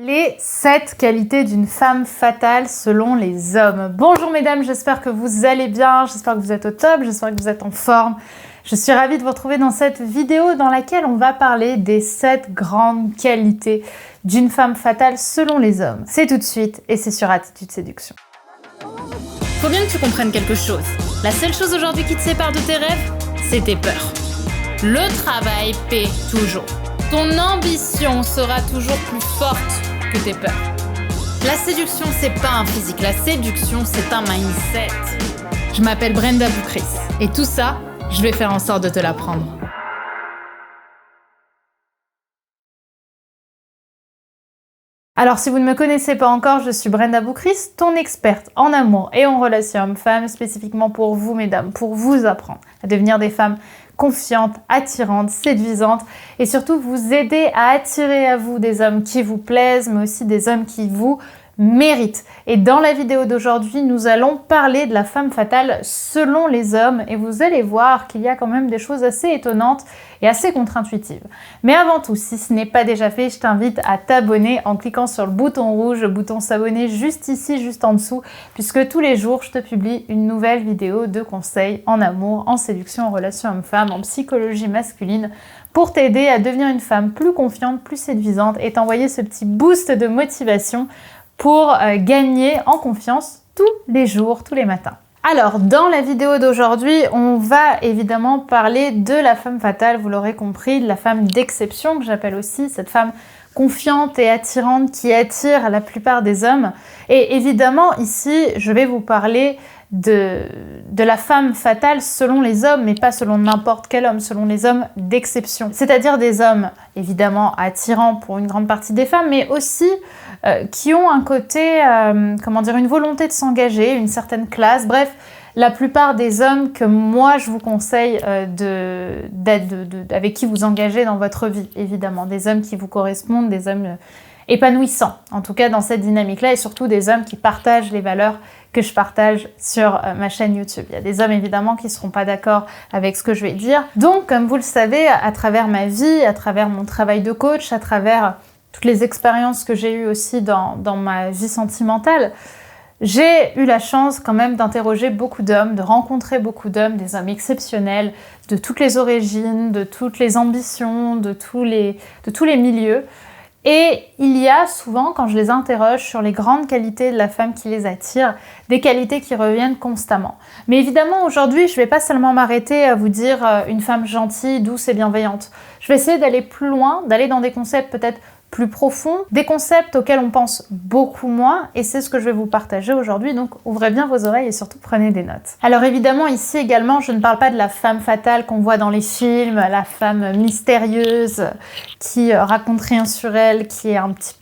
Les 7 qualités d'une femme fatale selon les hommes. Bonjour mesdames, j'espère que vous allez bien, j'espère que vous êtes au top, j'espère que vous êtes en forme. Je suis ravie de vous retrouver dans cette vidéo dans laquelle on va parler des 7 grandes qualités d'une femme fatale selon les hommes. C'est tout de suite et c'est sur Attitude Séduction. Faut bien que tu comprennes quelque chose. La seule chose aujourd'hui qui te sépare de tes rêves, c'est tes peurs. Le travail paie toujours. Ton ambition sera toujours plus forte que tes peurs. La séduction, c'est pas un physique. La séduction, c'est un mindset. Je m'appelle Brenda Boukris. Et tout ça, je vais faire en sorte de te l'apprendre. Alors si vous ne me connaissez pas encore, je suis Brenda Boukris, ton experte en amour et en relations hommes-femmes, spécifiquement pour vous mesdames, pour vous apprendre à devenir des femmes confiantes, attirantes, séduisantes et surtout vous aider à attirer à vous des hommes qui vous plaisent, mais aussi des hommes qui vous méritent. Et dans la vidéo d'aujourd'hui, nous allons parler de la femme fatale selon les hommes et vous allez voir qu'il y a quand même des choses assez étonnantes et assez contre-intuitives. Mais avant tout, si ce n'est pas déjà fait, je t'invite à t'abonner en cliquant sur le bouton rouge, le bouton s'abonner juste ici, juste en dessous, puisque tous les jours, je te publie une nouvelle vidéo de conseils en amour, en séduction, en relation homme-femme, en psychologie masculine, pour t'aider à devenir une femme plus confiante, plus séduisante et t'envoyer ce petit boost de motivation pour gagner en confiance tous les jours, tous les matins. Alors, dans la vidéo d'aujourd'hui, on va évidemment parler de la femme fatale, vous l'aurez compris, de la femme d'exception, que j'appelle aussi, cette femme confiante et attirante qui attire la plupart des hommes. Et évidemment, ici, je vais vous parler de la femme fatale selon les hommes, mais pas selon n'importe quel homme, selon les hommes d'exception. C'est-à-dire des hommes, évidemment, attirants pour une grande partie des femmes, mais aussi qui ont un côté, une volonté de s'engager, une certaine classe. Bref, la plupart des hommes que moi je vous conseille avec qui vous engagez dans votre vie, évidemment. Des hommes qui vous correspondent, des hommes épanouissants, en tout cas dans cette dynamique-là, et surtout des hommes qui partagent les valeurs que je partage sur ma chaîne YouTube. Il y a des hommes évidemment qui ne seront pas d'accord avec ce que je vais dire. Donc, comme vous le savez, à travers ma vie, à travers mon travail de coach, à travers toutes les expériences que j'ai eues aussi dans ma vie sentimentale, j'ai eu la chance quand même d'interroger beaucoup d'hommes, de rencontrer beaucoup d'hommes, des hommes exceptionnels, de toutes les origines, de toutes les ambitions, de tous les milieux. Et il y a souvent, quand je les interroge sur les grandes qualités de la femme qui les attire, des qualités qui reviennent constamment. Mais évidemment, aujourd'hui, je ne vais pas seulement m'arrêter à vous dire une femme gentille, douce et bienveillante. Je vais essayer d'aller plus loin, d'aller dans des concepts peut-être plus profonds, des concepts auxquels on pense beaucoup moins, et c'est ce que je vais vous partager aujourd'hui, donc ouvrez bien vos oreilles et surtout prenez des notes. Alors évidemment, ici également, je ne parle pas de la femme fatale qu'on voit dans les films, la femme mystérieuse qui raconte rien sur elle, qui est un petit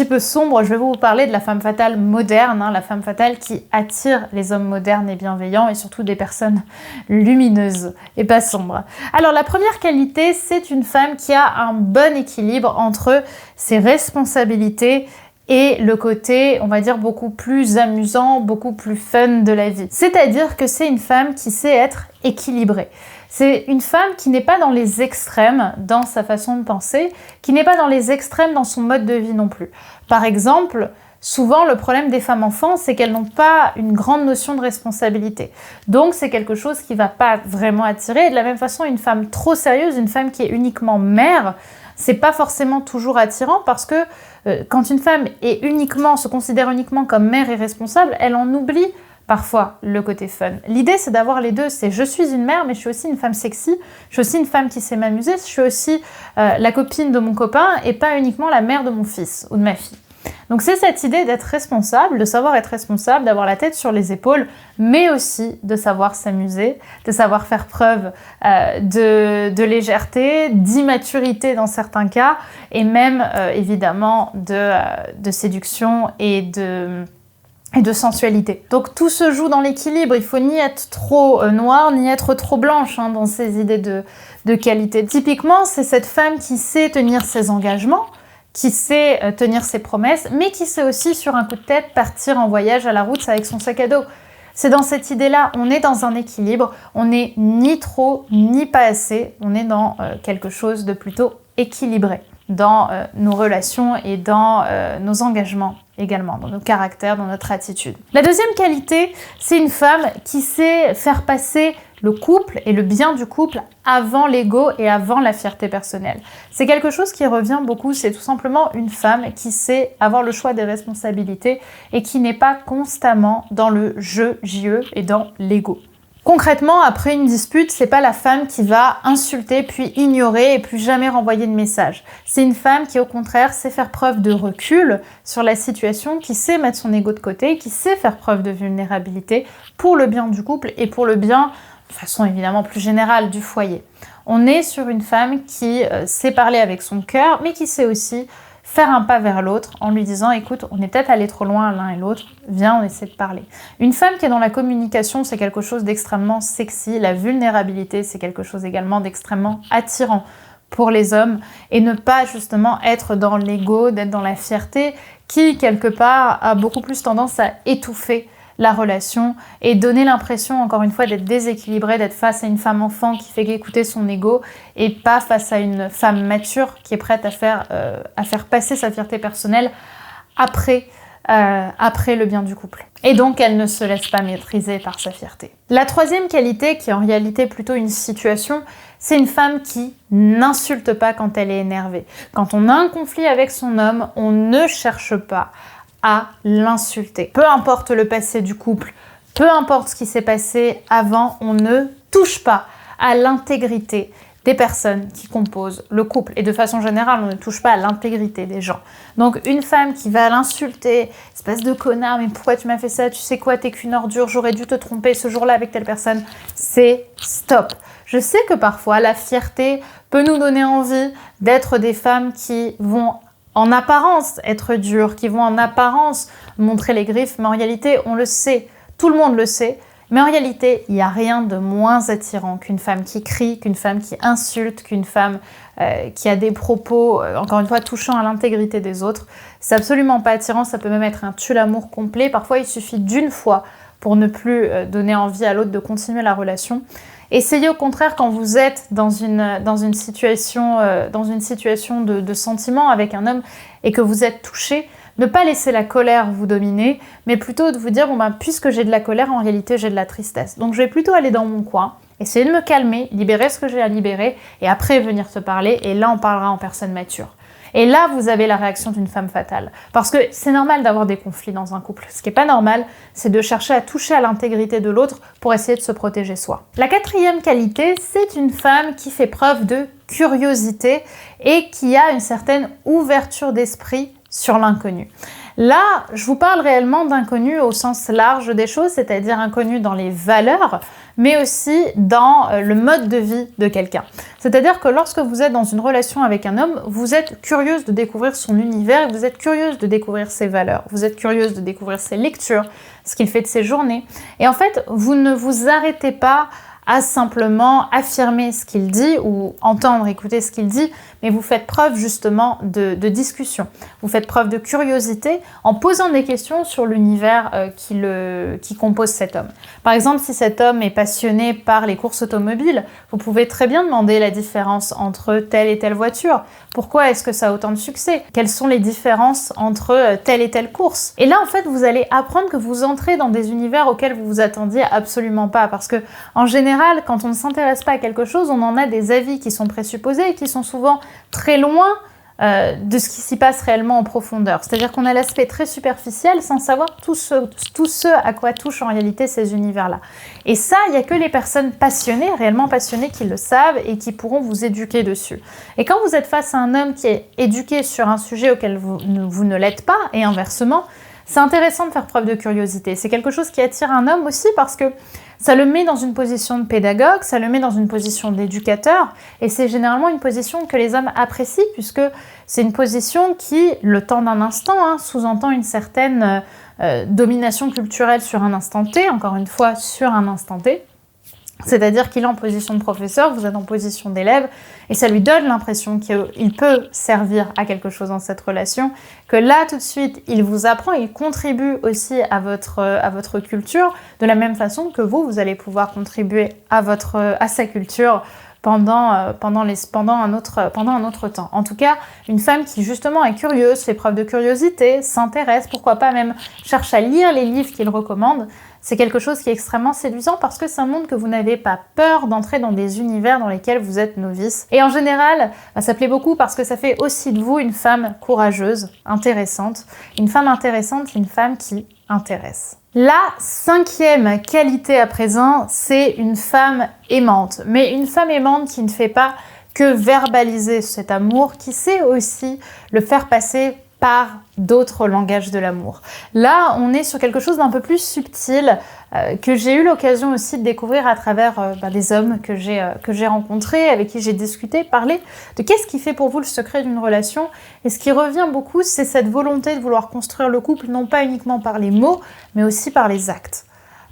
peu sombre. Je vais vous parler de la femme fatale moderne, la femme fatale qui attire les hommes modernes et bienveillants et surtout des personnes lumineuses et pas sombres. Alors la première qualité, c'est une femme qui a un bon équilibre entre ses responsabilités et le côté, on va dire, beaucoup plus amusant, beaucoup plus fun de la vie. C'est-à-dire que c'est une femme qui sait être équilibrée. C'est une femme qui n'est pas dans les extrêmes dans sa façon de penser, qui n'est pas dans les extrêmes dans son mode de vie non plus. Par exemple, souvent le problème des femmes enfants, c'est qu'elles n'ont pas une grande notion de responsabilité. Donc c'est quelque chose qui ne va pas vraiment attirer. Et de la même façon, une femme trop sérieuse, une femme qui est uniquement mère, c'est pas forcément toujours attirant parce que quand une femme se considère uniquement comme mère et responsable, elle en oublie parfois le côté fun. L'idée, c'est d'avoir les deux. C'est je suis une mère, mais je suis aussi une femme sexy. Je suis aussi une femme qui sait m'amuser. Je suis aussi la copine de mon copain et pas uniquement la mère de mon fils ou de ma fille. Donc c'est cette idée d'être responsable, de savoir être responsable, d'avoir la tête sur les épaules, mais aussi de savoir s'amuser, de savoir faire preuve de légèreté, d'immaturité dans certains cas, et même évidemment de séduction et de sensualité. Donc tout se joue dans l'équilibre, il faut ni être trop noire, ni être trop blanche dans ces idées de qualité. Typiquement, c'est cette femme qui sait tenir ses engagements, qui sait tenir ses promesses, mais qui sait aussi sur un coup de tête partir en voyage à la route avec son sac à dos. C'est dans cette idée-là, on est dans un équilibre, on n'est ni trop ni pas assez, on est dans quelque chose de plutôt équilibré. dans nos relations et dans nos engagements également, dans nos caractères, dans notre attitude. La deuxième qualité, c'est une femme qui sait faire passer le couple et le bien du couple avant l'ego et avant la fierté personnelle. C'est quelque chose qui revient beaucoup, c'est tout simplement une femme qui sait avoir le choix des responsabilités et qui n'est pas constamment dans le je, et dans l'ego. Concrètement, après une dispute, c'est pas la femme qui va insulter puis ignorer et plus jamais renvoyer de message. C'est une femme qui, au contraire, sait faire preuve de recul sur la situation, qui sait mettre son ego de côté, qui sait faire preuve de vulnérabilité pour le bien du couple et pour le bien, de façon évidemment plus générale, du foyer. On est sur une femme qui sait parler avec son cœur, mais qui sait aussi faire un pas vers l'autre en lui disant « Écoute, on est peut-être allé trop loin l'un et l'autre, viens, on essaie de parler ». Une femme qui est dans la communication, c'est quelque chose d'extrêmement sexy. La vulnérabilité, c'est quelque chose également d'extrêmement attirant pour les hommes. Et ne pas justement être dans l'ego, d'être dans la fierté, qui quelque part a beaucoup plus tendance à étouffer la relation et donner l'impression, encore une fois, d'être déséquilibré, d'être face à une femme enfant qui fait écouter son ego et pas face à une femme mature qui est prête à faire passer sa fierté personnelle après le bien du couple. Et donc, elle ne se laisse pas maîtriser par sa fierté. La troisième qualité, qui est en réalité plutôt une situation, c'est une femme qui n'insulte pas quand elle est énervée. Quand on a un conflit avec son homme, on ne cherche pas à l'insulter. Peu importe le passé du couple, peu importe ce qui s'est passé avant, on ne touche pas à l'intégrité des personnes qui composent le couple. Et de façon générale, on ne touche pas à l'intégrité des gens. Donc une femme qui va l'insulter, espèce de connard, mais pourquoi tu m'as fait ça? Tu sais quoi, t'es qu'une ordure, j'aurais dû te tromper ce jour-là avec telle personne. C'est stop. Je sais que parfois, la fierté peut nous donner envie d'être des femmes qui vont en apparence être dures, qui vont en apparence montrer les griffes, mais en réalité, on le sait, tout le monde le sait, mais en réalité, il n'y a rien de moins attirant qu'une femme qui crie, qu'une femme qui insulte, qu'une femme qui a des propos, encore une fois, touchant à l'intégrité des autres. C'est absolument pas attirant, ça peut même être un tue-l'amour complet. Parfois, il suffit d'une fois pour ne plus donner envie à l'autre de continuer la relation. Essayez au contraire, quand vous êtes dans une situation de sentiment avec un homme et que vous êtes touché, ne pas laisser la colère vous dominer, mais plutôt de vous dire, puisque j'ai de la colère, en réalité j'ai de la tristesse. Donc je vais plutôt aller dans mon coin, essayer de me calmer, libérer ce que j'ai à libérer, et après venir te parler, et là on parlera en personne mature. Et là, vous avez la réaction d'une femme fatale. Parce que c'est normal d'avoir des conflits dans un couple. Ce qui n'est pas normal, c'est de chercher à toucher à l'intégrité de l'autre pour essayer de se protéger soi. La quatrième qualité, c'est une femme qui fait preuve de curiosité et qui a une certaine ouverture d'esprit sur l'inconnu. Là, je vous parle réellement d'inconnu au sens large des choses, c'est-à-dire inconnu dans les valeurs, mais aussi dans le mode de vie de quelqu'un. C'est-à-dire que lorsque vous êtes dans une relation avec un homme, vous êtes curieuse de découvrir son univers, vous êtes curieuse de découvrir ses valeurs, vous êtes curieuse de découvrir ses lectures, ce qu'il fait de ses journées. Et en fait, vous ne vous arrêtez pas à simplement affirmer ce qu'il dit ou entendre, écouter ce qu'il dit, mais vous faites preuve justement de discussion. Vous faites preuve de curiosité en posant des questions sur l'univers qui compose cet homme. Par exemple, si cet homme est passionné par les courses automobiles, vous pouvez très bien demander la différence entre telle et telle voiture. Pourquoi est-ce que ça a autant de succès? Quelles sont les différences entre telle et telle course? Et là, en fait, vous allez apprendre que vous entrez dans des univers auxquels vous vous attendiez absolument pas. Parce que, en général, quand on ne s'intéresse pas à quelque chose, on en a des avis qui sont présupposés et qui sont souvent très loin de ce qui s'y passe réellement en profondeur. C'est-à-dire qu'on a l'aspect très superficiel sans savoir tout ce à quoi touchent en réalité ces univers-là. Et ça, il n'y a que les personnes passionnées, réellement passionnées, qui le savent et qui pourront vous éduquer dessus. Et quand vous êtes face à un homme qui est éduqué sur un sujet auquel vous ne l'êtes pas, et inversement, c'est intéressant de faire preuve de curiosité. C'est quelque chose qui attire un homme aussi parce que ça le met dans une position de pédagogue, ça le met dans une position d'éducateur, et c'est généralement une position que les hommes apprécient, puisque c'est une position qui, le temps d'un instant, sous-entend une certaine domination culturelle sur un instant T, encore une fois sur un instant T. C'est-à-dire qu'il est en position de professeur, vous êtes en position d'élève, et ça lui donne l'impression qu'il peut servir à quelque chose dans cette relation, que là, tout de suite, il vous apprend, il contribue aussi à votre culture, de la même façon que vous allez pouvoir contribuer à sa culture pendant un autre temps. En tout cas, une femme qui justement est curieuse, fait preuve de curiosité, s'intéresse, pourquoi pas même cherche à lire les livres qu'il recommande, c'est quelque chose qui est extrêmement séduisant parce que ça montre que vous n'avez pas peur d'entrer dans des univers dans lesquels vous êtes novice. Et en général, ça plaît beaucoup parce que ça fait aussi de vous une femme courageuse, intéressante. Une femme intéressante, c'est une femme qui intéresse. La 5e qualité à présent, c'est une femme aimante. Mais une femme aimante qui ne fait pas que verbaliser cet amour, qui sait aussi le faire passer par d'autres langages de l'amour. Là, on est sur quelque chose d'un peu plus subtil que j'ai eu l'occasion aussi de découvrir à travers des hommes que j'ai rencontrés, avec qui j'ai discuté, parlé de qu'est-ce qui fait pour vous le secret d'une relation. Et ce qui revient beaucoup, c'est cette volonté de vouloir construire le couple, non pas uniquement par les mots, mais aussi par les actes.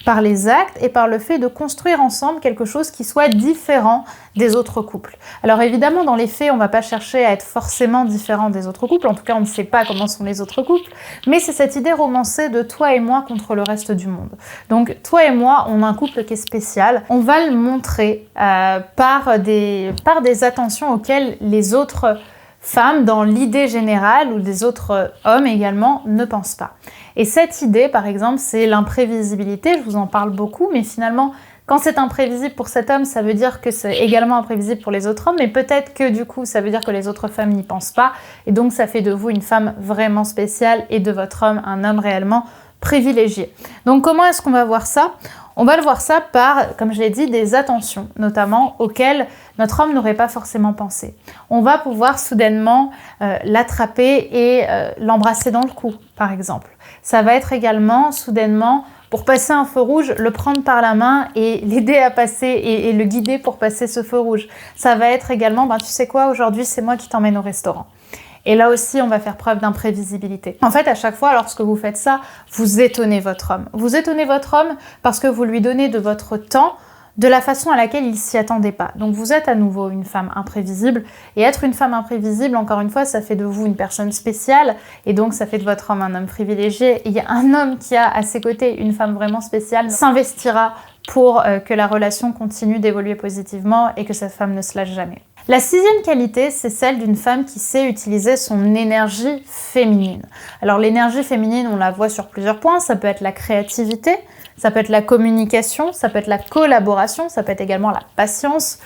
Par les actes et par le fait de construire ensemble quelque chose qui soit différent des autres couples. Alors évidemment, dans les faits, on ne va pas chercher à être forcément différent des autres couples, en tout cas on ne sait pas comment sont les autres couples, mais c'est cette idée romancée de toi et moi contre le reste du monde. Donc toi et moi, on a un couple qui est spécial, on va le montrer par des attentions auxquelles les autres femmes, dans l'idée générale, ou des autres hommes également, ne pensent pas. Et cette idée, par exemple, c'est l'imprévisibilité, je vous en parle beaucoup, mais finalement, quand c'est imprévisible pour cet homme, ça veut dire que c'est également imprévisible pour les autres hommes, mais peut-être que du coup, ça veut dire que les autres femmes n'y pensent pas, et donc ça fait de vous une femme vraiment spéciale, et de votre homme un homme réellement privilégié. Donc comment est-ce qu'on va voir ça ? On va le voir ça par, comme je l'ai dit, des attentions, notamment auxquelles notre homme n'aurait pas forcément pensé. On va pouvoir soudainement l'attraper et l'embrasser dans le cou, par exemple. Ça va être également, soudainement, pour passer un feu rouge, le prendre par la main et l'aider à passer et le guider pour passer ce feu rouge. Ça va être également, tu sais quoi, aujourd'hui c'est moi qui t'emmène au restaurant. Et là aussi, on va faire preuve d'imprévisibilité. En fait, à chaque fois, lorsque vous faites ça, vous étonnez votre homme. Vous étonnez votre homme parce que vous lui donnez de votre temps, de la façon à laquelle il s'y attendait pas. Donc vous êtes à nouveau une femme imprévisible. Et être une femme imprévisible, encore une fois, ça fait de vous une personne spéciale. Et donc ça fait de votre homme un homme privilégié. Et il y a un homme qui a à ses côtés une femme vraiment spéciale, s'investira pour que la relation continue d'évoluer positivement et que cette femme ne se lâche jamais. La 6e qualité, c'est celle d'une femme qui sait utiliser son énergie féminine. Alors l'énergie féminine, on la voit sur plusieurs points. Ça peut être la créativité, ça peut être la communication, ça peut être la collaboration, ça peut être également la patience.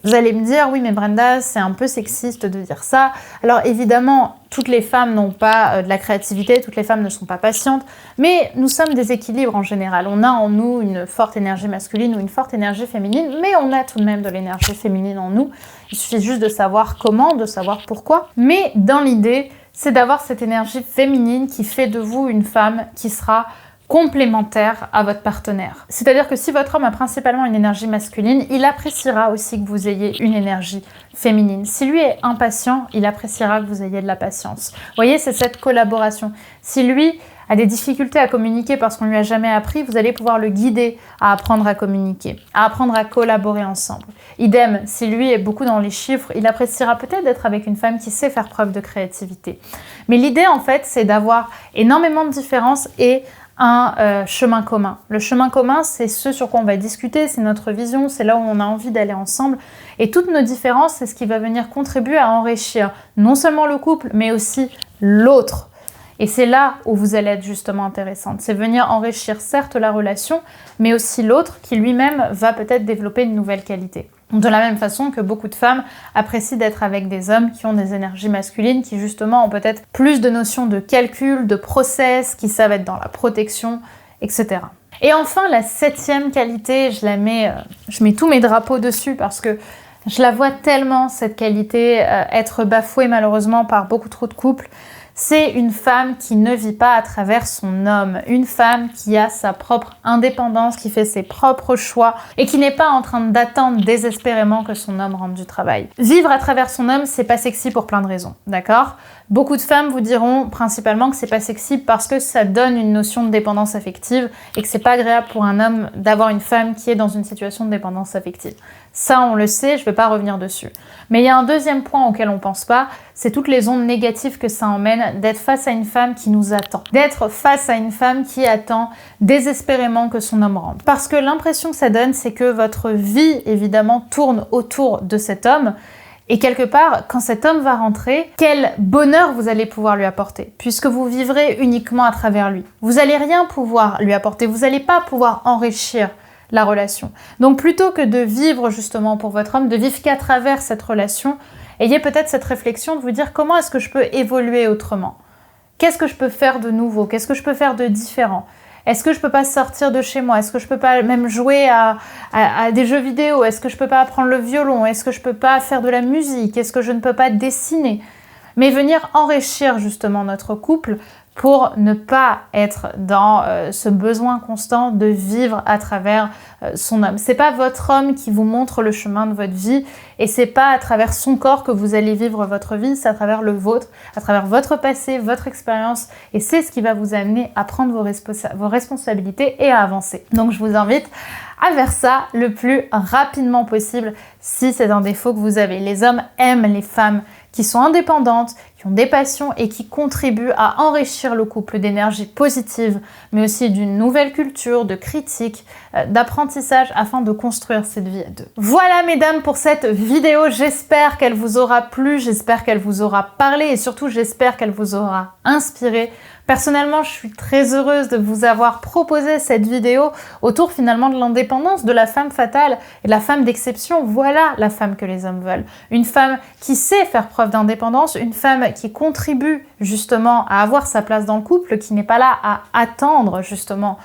Vous allez me dire, oui mais Brenda, c'est un peu sexiste de dire ça. Alors évidemment, toutes les femmes n'ont pas de la créativité, toutes les femmes ne sont pas patientes, mais nous sommes des équilibres en général. On a en nous une forte énergie masculine ou une forte énergie féminine, mais on a tout de même de l'énergie féminine en nous. Il suffit juste de savoir comment, de savoir pourquoi. Mais dans l'idée, c'est d'avoir cette énergie féminine qui fait de vous une femme qui sera complémentaire à votre partenaire. C'est-à-dire que si votre homme a principalement une énergie masculine, il appréciera aussi que vous ayez une énergie féminine. Si lui est impatient, il appréciera que vous ayez de la patience. Vous voyez, c'est cette collaboration. Si lui a des difficultés à communiquer parce qu'on ne lui a jamais appris, vous allez pouvoir le guider à apprendre à communiquer, à apprendre à collaborer ensemble. Idem, si lui est beaucoup dans les chiffres, il appréciera peut-être d'être avec une femme qui sait faire preuve de créativité. Mais l'idée, en fait, c'est d'avoir énormément de différences et un chemin commun. Le chemin commun, c'est ce sur quoi on va discuter, c'est notre vision, c'est là où on a envie d'aller ensemble. Et toutes nos différences, c'est ce qui va venir contribuer à enrichir non seulement le couple, mais aussi l'autre. Et c'est là où vous allez être justement intéressante. C'est venir enrichir certes la relation, mais aussi l'autre qui lui-même va peut-être développer une nouvelle qualité. De la même façon que beaucoup de femmes apprécient d'être avec des hommes qui ont des énergies masculines, qui justement ont peut-être plus de notions de calcul, de process, qui savent être dans la protection, etc. Et enfin, la 7e qualité, je mets tous mes drapeaux dessus parce que je la vois tellement, cette qualité, être bafouée malheureusement par beaucoup trop de couples. C'est une femme qui ne vit pas à travers son homme, une femme qui a sa propre indépendance, qui fait ses propres choix et qui n'est pas en train d'attendre désespérément que son homme rentre du travail. Vivre à travers son homme, c'est pas sexy pour plein de raisons, d'accord ? Beaucoup de femmes vous diront principalement que c'est pas sexy parce que ça donne une notion de dépendance affective et que c'est pas agréable pour un homme d'avoir une femme qui est dans une situation de dépendance affective. Ça, on le sait, je ne vais pas revenir dessus. Mais il y a un deuxième point auquel on ne pense pas, c'est toutes les ondes négatives que ça emmène d'être face à une femme qui nous attend. D'être face à une femme qui attend désespérément que son homme rentre. Parce que l'impression que ça donne, c'est que votre vie, évidemment, tourne autour de cet homme. Et quelque part, quand cet homme va rentrer, quel bonheur vous allez pouvoir lui apporter, puisque vous vivrez uniquement à travers lui. Vous n'allez rien pouvoir lui apporter, vous n'allez pas pouvoir enrichir la relation. Donc plutôt que de vivre justement pour votre homme, de vivre qu'à travers cette relation, ayez peut-être cette réflexion de vous dire comment est-ce que je peux évoluer autrement? Qu'est-ce que je peux faire de nouveau? Qu'est-ce que je peux faire de différent? Est-ce que je peux pas sortir de chez moi? Est-ce que je peux pas même jouer à des jeux vidéo? Est-ce que je peux pas apprendre le violon? Est-ce que je peux pas faire de la musique? Est-ce que je ne peux pas dessiner? Mais venir enrichir justement notre couple pour ne pas être dans ce besoin constant de vivre à travers son homme. C'est pas votre homme qui vous montre le chemin de votre vie et c'est pas à travers son corps que vous allez vivre votre vie, c'est à travers le vôtre, à travers votre passé, votre expérience et c'est ce qui va vous amener à prendre vos responsabilités et à avancer. Donc je vous invite à faire ça le plus rapidement possible si c'est un défaut que vous avez. Les hommes aiment les femmes qui sont indépendantes, qui ont des passions et qui contribuent à enrichir le couple d'énergie positive, mais aussi d'une nouvelle culture, de critique, d'apprentissage afin de construire cette vie à deux. Voilà mesdames pour cette vidéo, j'espère qu'elle vous aura plu, j'espère qu'elle vous aura parlé et surtout j'espère qu'elle vous aura inspiré. Personnellement, je suis très heureuse de vous avoir proposé cette vidéo autour finalement de l'indépendance, de la femme fatale et de la femme d'exception. Voilà la femme que les hommes veulent. Une femme qui sait faire preuve d'indépendance, une femme qui contribue justement à avoir sa place dans le couple, qui n'est pas là à attendre justement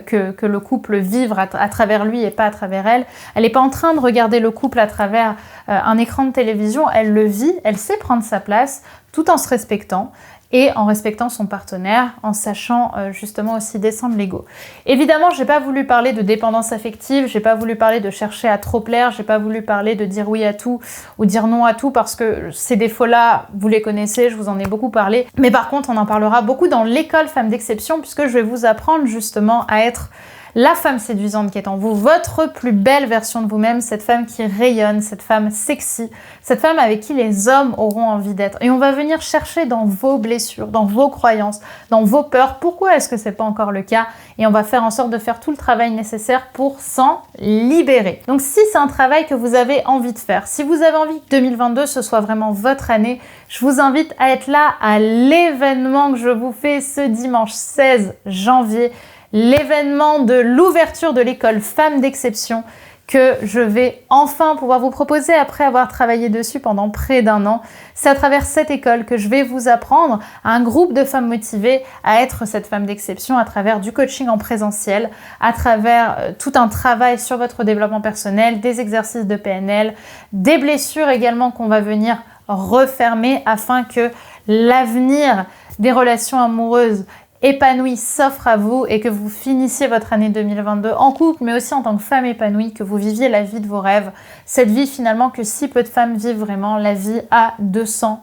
que le couple vive à travers lui et pas à travers elle. Elle n'est pas en train de regarder le couple à travers un écran de télévision, elle le vit, elle sait prendre sa place tout en se respectant. Et en respectant son partenaire, en sachant justement aussi descendre l'ego. Évidemment, j'ai pas voulu parler de dépendance affective, j'ai pas voulu parler de chercher à trop plaire, j'ai pas voulu parler de dire oui à tout ou dire non à tout parce que ces défauts-là, vous les connaissez, je vous en ai beaucoup parlé. Mais par contre, on en parlera beaucoup dans l'école Femmes d'Exception puisque je vais vous apprendre justement à être la femme séduisante qui est en vous, votre plus belle version de vous-même, cette femme qui rayonne, cette femme sexy, cette femme avec qui les hommes auront envie d'être. Et on va venir chercher dans vos blessures, dans vos croyances, dans vos peurs, pourquoi est-ce que c'est pas encore le cas? Et on va faire en sorte de faire tout le travail nécessaire pour s'en libérer. Donc si c'est un travail que vous avez envie de faire, si vous avez envie que 2022 ce soit vraiment votre année, je vous invite à être là à l'événement que je vous fais ce dimanche 16 janvier, l'événement de l'ouverture de l'école Femmes d'Exception que je vais enfin pouvoir vous proposer après avoir travaillé dessus pendant près d'un an. C'est à travers cette école que je vais vous apprendre à un groupe de femmes motivées à être cette femme d'exception à travers du coaching en présentiel, à travers tout un travail sur votre développement personnel, des exercices de PNL, des blessures également qu'on va venir refermer afin que l'avenir des relations amoureuses épanouie s'offre à vous et que vous finissiez votre année 2022 en couple, mais aussi en tant que femme épanouie, que vous viviez la vie de vos rêves. Cette vie finalement que si peu de femmes vivent vraiment, la vie à 200%.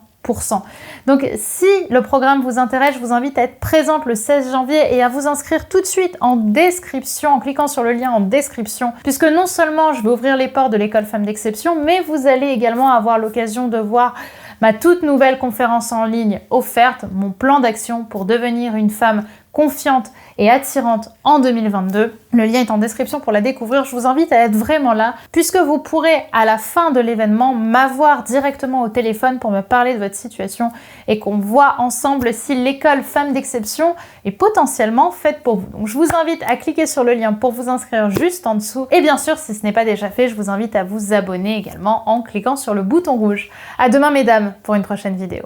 Donc si le programme vous intéresse, je vous invite à être présente le 16 janvier et à vous inscrire tout de suite en description, en cliquant sur le lien en description, puisque non seulement je vais ouvrir les portes de l'école Femmes d'Exception, mais vous allez également avoir l'occasion de voir ma toute nouvelle conférence en ligne offerte, mon plan d'action pour devenir une femme confiante et attirante en 2022. Le lien est en description pour la découvrir. Je vous invite à être vraiment là puisque vous pourrez à la fin de l'événement m'avoir directement au téléphone pour me parler de votre situation et qu'on voit ensemble si l'école Femmes d'Exception est potentiellement faite pour vous. Donc je vous invite à cliquer sur le lien pour vous inscrire juste en dessous. Et bien sûr, si ce n'est pas déjà fait, je vous invite à vous abonner également en cliquant sur le bouton rouge. À demain mesdames pour une prochaine vidéo.